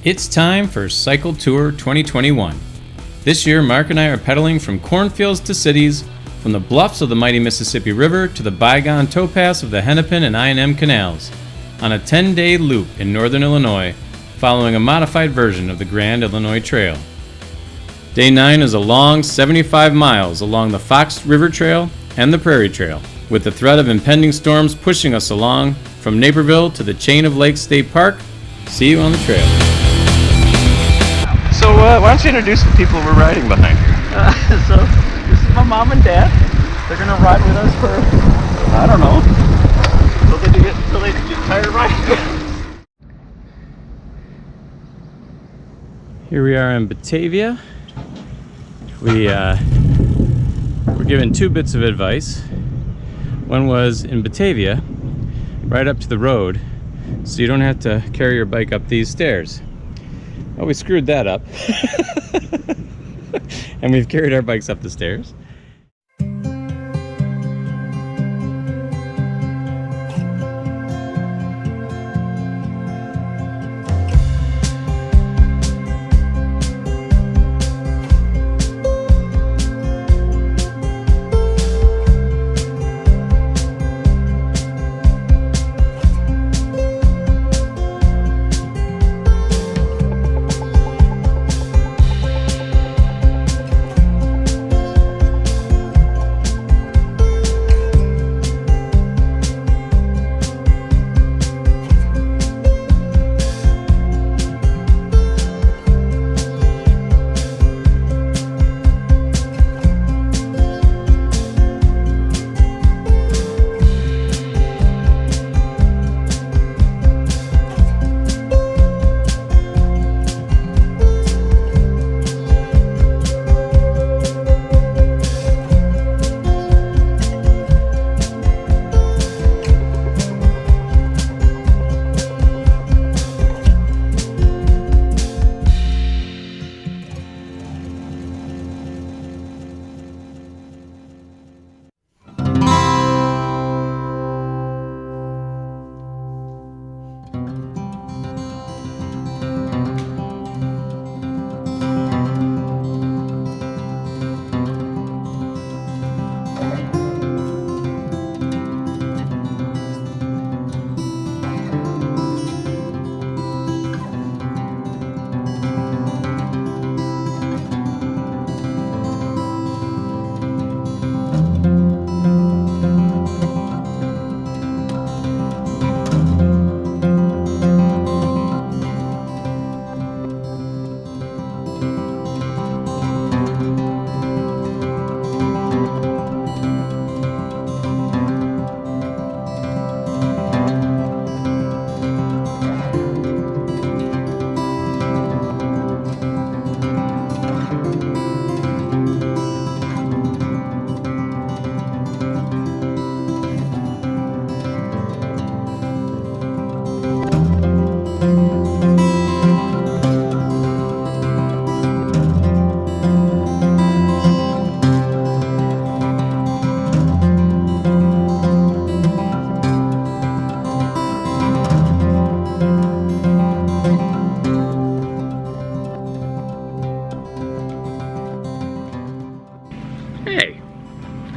It's time for Cycle Tour 2021. This year, Mark and I are pedaling from cornfields to cities, from the bluffs of the mighty Mississippi River to the bygone towpaths of the Hennepin and I&M canals, on a 10-day loop in northern Illinois, following a modified version of the Grand Illinois Trail. Day 9 is a long 75 miles along the Fox River Trail and the Prarie Trail, with the threat of impending storms pushing us along from Naperville to the Chain of Lakes State Park. See you on the trail. So why don't you introduce the people we're riding behind here? So this is my mom and dad. They're gonna ride with us for, I don't know, till they get tired of riding. Here we are in Batavia. We were given two bits of advice. One was in Batavia, right up to the road, so you don't have to carry your bike up these stairs. Well, we screwed that up. And we've carried our bikes up the stairs.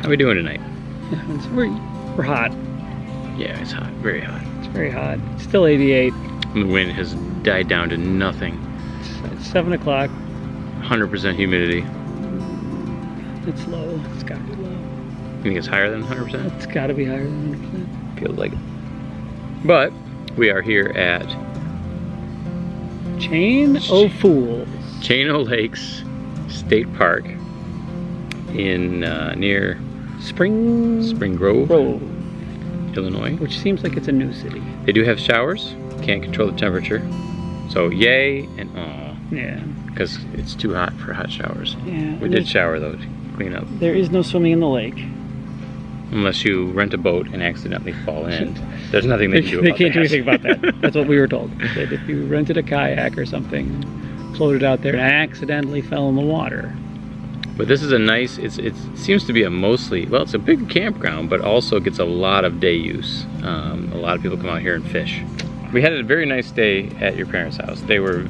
How are we doing tonight? We're hot. Yeah, it's hot, very hot. It's very hot. It's still 88. The wind has died down to nothing. It's 7 o'clock. 100% humidity. It's low. It's gotta be low. You think it's higher than 100%? It's gotta be higher than 100%. Feels like it. But we are here at Chain o' Fools. Chain o' Lakes State Park in near Spring Grove, Illinois. Which seems like it's a new city. They do have showers. Can't control the temperature. So yay and aw. Yeah. Because it's too hot for hot showers. Yeah. We did shower though to clean up. There is no swimming in the lake. Unless you rent a boat and accidentally fall in. There's nothing they can do about that. They can't do anything about that. That's what we were told. That if you rented a kayak or something, floated out there and accidentally fell in the water, But this is a nice, it seems to be a mostly, well, it's a big campground, but also gets a lot of day use. A lot of people come out here and fish. We had a very nice day at your parents' house. They were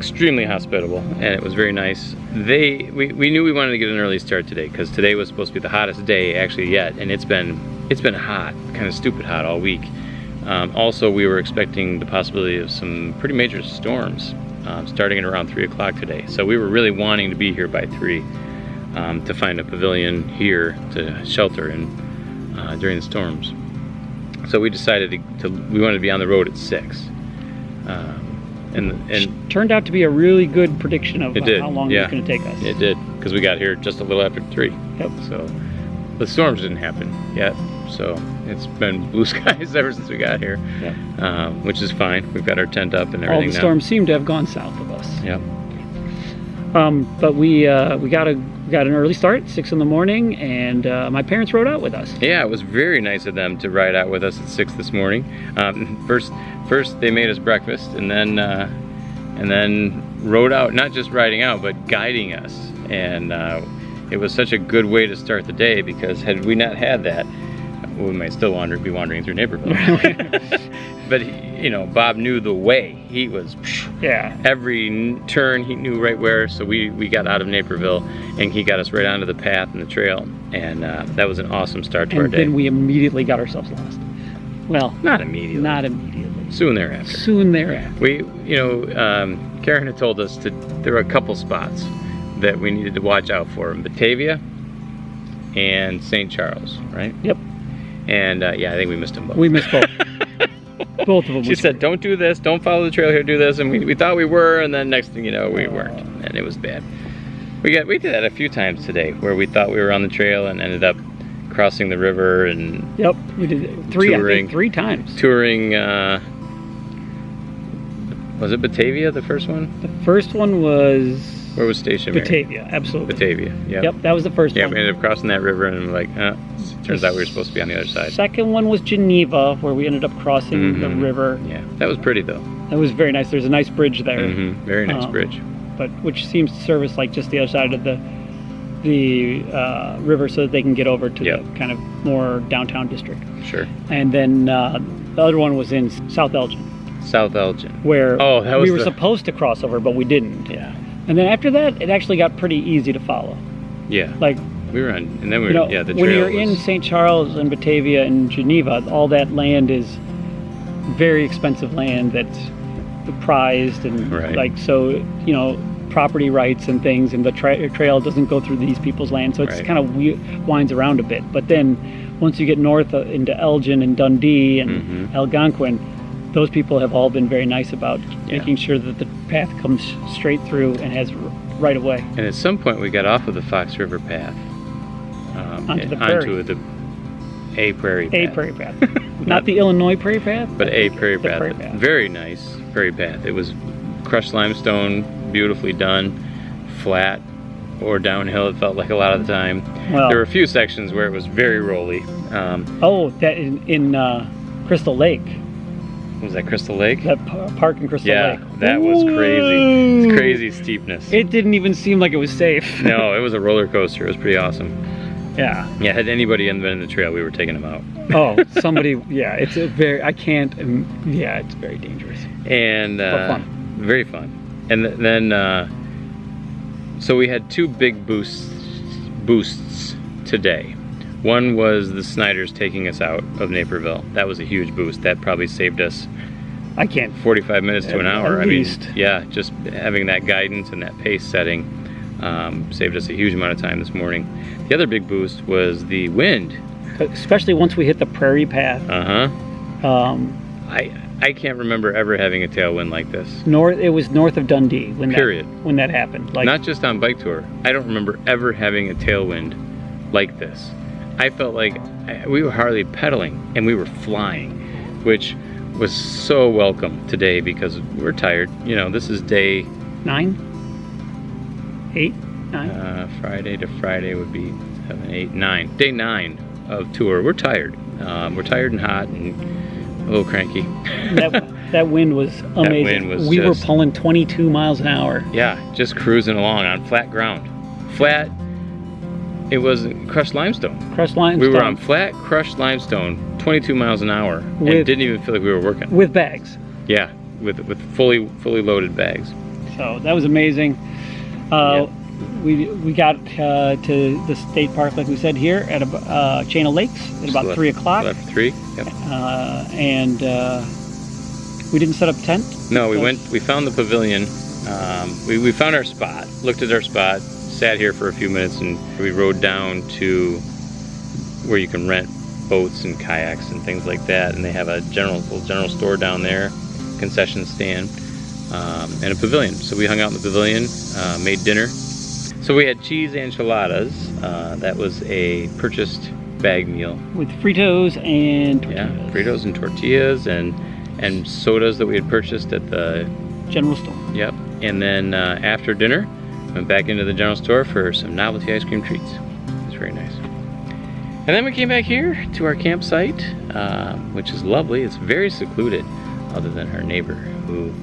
extremely hospitable, and it was very nice. We knew we wanted to get an early start today because today was supposed to be the hottest day actually yet, and it's been hot, kind of stupid hot all week. Also, we were expecting the possibility of some pretty major storms starting at around 3 o'clock today. So we were really wanting to be here by 3 to find a pavilion here to shelter in during the storms. So we decided we wanted to be on the road at 6. And turned out to be a really good prediction of it did, how long it was going to take us. It did, because we got here just a little after 3. Yep. So the storms didn't happen yet. So it's been blue skies ever since we got here, Yep. Which is fine. We've got our tent up and everything All the now. storms seem to have gone south of us. Yep. But we got an early start, 6 in the morning, and my parents rode out with us. Yeah, it was very nice of them to ride out with us at 6 this morning. First they made us breakfast, and then rode out, not just riding out, but guiding us. And it was such a good way to start the day, because had we not had that, we might still be wandering through Naperville. But Bob knew the way. He was every turn he knew right where. So we got out of Naperville, and he got us right onto the path and the trail, and that was an awesome start to our day. And then we immediately got ourselves lost. Well, not immediately. Not immediately. Soon thereafter. Soon thereafter. Karen had told us there were a couple spots that we needed to watch out for in Batavia and St. Charles, right? Yep. And I think we missed them both. We missed both. Both of them. She said, don't do this, don't follow the trail here, do this. And we thought we were, and then next thing you know, we weren't. And it was bad. We did that a few times today, where we thought we were on the trail and ended up crossing the river and Yep, we did it three times. Touring, was it Batavia, the first one? The first one was... Where was Station Mary? Batavia, absolutely. Batavia, yeah. Yep, that was the first one. Yeah, we ended up crossing that river, and turns out we were supposed to be on the other side. Second one was Geneva, where we ended up crossing the river. Yeah, that was pretty though. That was very nice. There's a nice bridge there. Very nice bridge. But which seems to service like just the other side of the river, so that they can get over to the kind of more downtown district. Sure. And then the other one was in South Elgin. South Elgin. Where we were supposed to cross over, but we didn't. Yeah. And then after that, it actually got pretty easy to follow. Yeah. Like we were on, and then we were, the trail when you're was... in St. Charles and Batavia and Geneva, all that land is very expensive land that's prized and property rights and things, and the trail doesn't go through these people's land, so it's kind of winds around a bit. But then once you get north into Elgin and Dundee and Algonquin, those people have all been very nice about making sure that the path comes straight through and has right of way. And at some point we got off of the Fox River path onto the prairie. A prairie path. A prairie path. Not the Illinois prairie path, but a prairie path. Prairie path. Very nice prairie path. It was crushed limestone, beautifully done, flat or downhill, it felt like a lot of the time. Well, there were a few sections where it was very rolly. That in Crystal Lake. Was that Crystal Lake? That park in Crystal Lake. Yeah, that was crazy. It's crazy steepness. It didn't even seem like it was safe. No, it was a roller coaster. It was pretty awesome. Yeah. Yeah, had anybody been in the trail, we were taking them out. Oh, somebody, it's it's very dangerous. And but fun. Very fun. And then, so we had 2 big boosts today. One was the Snyders taking us out of Naperville. That was a huge boost. That probably saved us 45 minutes to an hour. At least. Just having that guidance and that pace setting saved us a huge amount of time this morning. The other big boost was the wind. Especially once we hit the prairie path. I can't remember ever having a tailwind like this. It was north of Dundee when that happened. Not just on bike tour. I don't remember ever having a tailwind like this. I felt like we were hardly pedaling and we were flying, which was so welcome today because we're tired. This is day 9, 8, 9. Friday to Friday would be 7, 8, 9. Day 9 of tour. We're tired. We're tired and hot and a little cranky. That wind was amazing. We were pulling 22 miles an hour. Yeah, just cruising along on flat ground. Flat. It was crushed limestone. Crushed limestone. We were on flat crushed limestone, 22 miles an hour, and didn't even feel like we were working. With bags. Yeah, with fully loaded bags. So that was amazing. We got to the state park, like we said here, at a chain of lakes at about 3 o'clock. After 3, yep. And we didn't set up tent. No, we found the pavilion. We found our spot, looked at our spot, sat here for a few minutes, and we rode down to where you can rent boats and kayaks and things like that. And they have a little general store down there, concession stand, and a pavilion. So we hung out in the pavilion, made dinner. So we had cheese enchiladas. That was a purchased bag meal. With Fritos and tortillas. Yeah, Fritos and tortillas and sodas that we had purchased at the general store. Yep. And then after dinner, went back into the general store for some novelty ice cream treats. It was very nice. And then we came back here to our campsite, which is lovely. It's very secluded, other than our neighbor, who...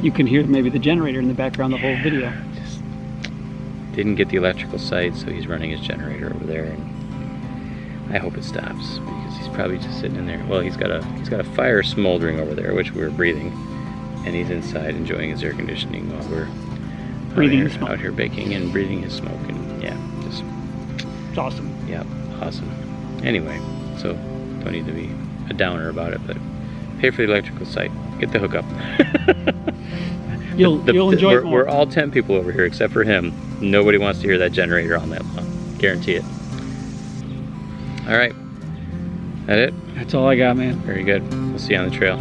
You can hear maybe the generator in the background the whole video. Just didn't get the electrical site, so he's running his generator over there, and I hope it stops, because he's probably just sitting in there. Well, he's got a fire smoldering over there, which we're breathing, and he's inside enjoying his air conditioning while we're out here baking and breathing his smoke, and yeah, just... It's awesome. Yeah, awesome. Anyway, so don't need to be a downer about it, but pay for the electrical site, get the hookup. You'll enjoy it more. We're all tent people over here except for him. Nobody wants to hear that generator all that long. Guarantee it. All right. That it? That's all I got, man. Very good. We'll see you on the trail.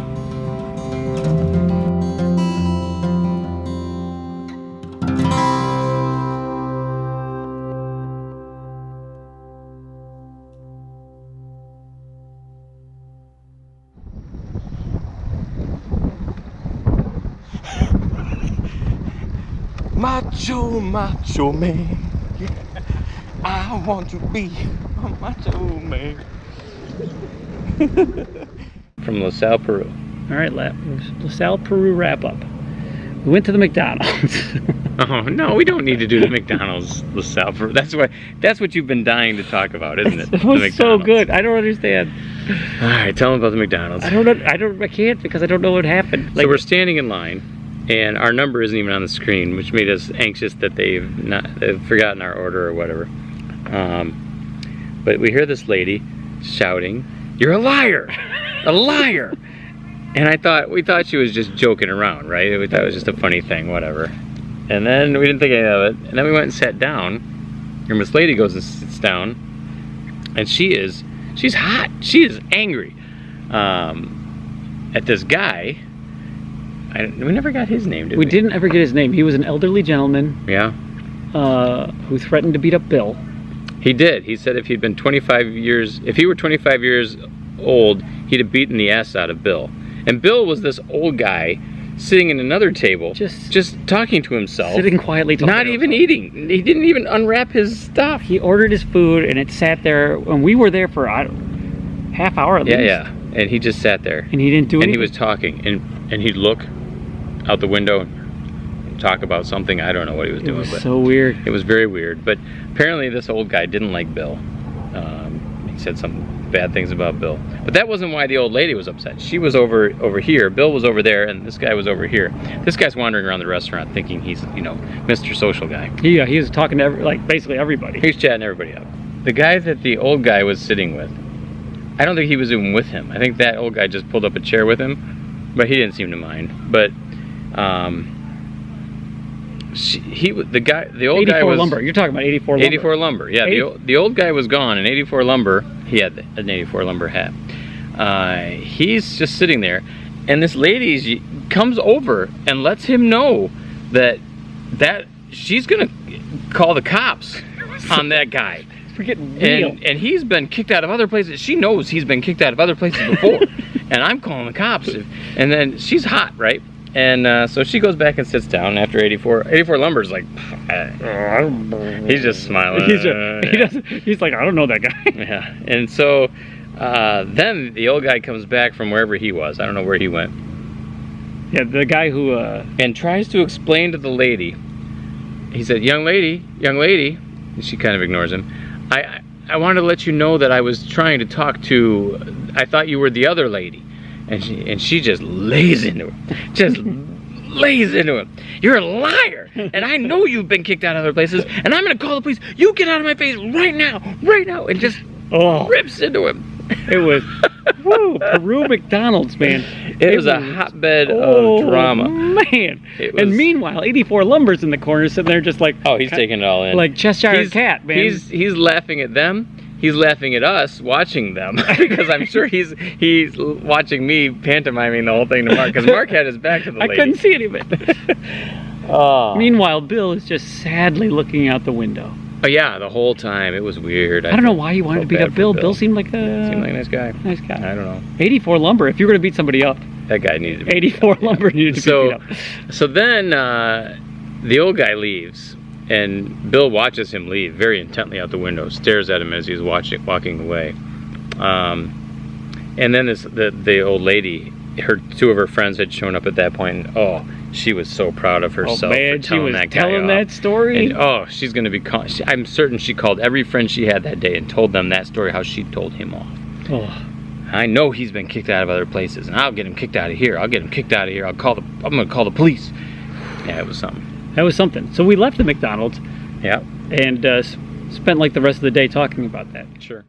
Macho man, yeah. I want to be a macho man. From LaSalle, Peru. All right, LaSalle, Peru wrap up. We went to the McDonald's. Oh no, we don't need to do the McDonald's LaSalle, Peru. That's what you've been dying to talk about, isn't it? It was so good. I don't understand. All right, tell them about the McDonald's. I can't because I don't know what happened. So we're standing in line. And our number isn't even on the screen, which made us anxious that they've forgotten our order or whatever. But we hear this lady shouting, "You're a liar! A liar!" And we thought she was just joking around, right? We thought it was just a funny thing, whatever. And then we didn't think anything of it. And then we went and sat down. And this lady goes and sits down, and she's hot. She is angry at this guy. We never got his name, did we? We didn't ever get his name. He was an elderly gentleman. Yeah. Who threatened to beat up Bill. He did. He said if he were 25 years old, he'd have beaten the ass out of Bill. And Bill was this old guy sitting in another table, just talking to himself. Sitting quietly talking not even eating. He didn't even unwrap his stuff. He ordered his food, and it sat there, and we were there for, half hour at least. Yeah. And he just sat there. And he didn't do anything. And he was talking, and he'd look out the window and talk about something. I don't know what he was doing. It was so weird. It was very weird. But apparently this old guy didn't like Bill. He said some bad things about Bill. But that wasn't why the old lady was upset. She was over here. Bill was over there, and this guy was over here. This guy's wandering around the restaurant thinking he's, Mr. Social Guy. Yeah, he was talking to basically everybody. He's chatting everybody up. The guy that the old guy was sitting with, I don't think he was even with him. I think that old guy just pulled up a chair with him, but he didn't seem to mind. But the old guy was lumber. You're talking about 84 lumber. 84 lumber. Yeah, the old guy was gone, and 84 lumber. He had an 84 lumber hat. He's just sitting there, and this lady comes over and lets him know that she's gonna call the cops on that guy. We're getting real. And he's been kicked out of other places. She knows he's been kicked out of other places before. And I'm calling the cops. And then she's hot, right? And so she goes back and sits down after 84 lumber's like, he's just smiling. He's like, I don't know that guy. Yeah. And so then the old guy comes back from wherever he was. I don't know where he went. Yeah, the guy who... and tries to explain to the lady. He said, young lady. And she kind of ignores him. I wanted to let you know that I was trying to talk to, I thought you were the other lady. And she just lays into her. Just lays into him. You're a liar, and I know you've been kicked out of other places, and I'm gonna call the police. You get out of my face right now, and just rips into him. It was, woo, Peru McDonald's, man. It was a hotbed of drama. Man. And meanwhile, 84 Lumber's in the corner sitting there just like... Oh, he's taking it all in. Like Cheshire Cat, man. He's laughing at them. He's laughing at us watching them because I'm sure he's watching me pantomiming the whole thing to Mark because Mark had his back to the lady. I couldn't see any of it. Meanwhile, Bill is just sadly looking out the window. Oh yeah, the whole time it was weird. I don't know why he wanted to beat up Bill. Bill seemed like a nice guy. Nice guy. I don't know. 84 Lumber. If you were to beat somebody up, that guy needed to be 84 Lumber needed to be beat up. So then the old guy leaves, and Bill watches him leave very intently out the window, stares at him as he's walking away. And then the old lady, two of her friends had shown up at that point, and she was so proud of herself for telling that guy off. That story. And, she's going to be I'm certain she called every friend she had that day and told them that story, how she told him off. I know he's been kicked out of other places, and I'll get him kicked out of here. I'll get him kicked out of here. I'm going to call the police. Yeah, it was something. That was something. So we left the McDonald's. Yeah. And spent like the rest of the day talking about that. Sure.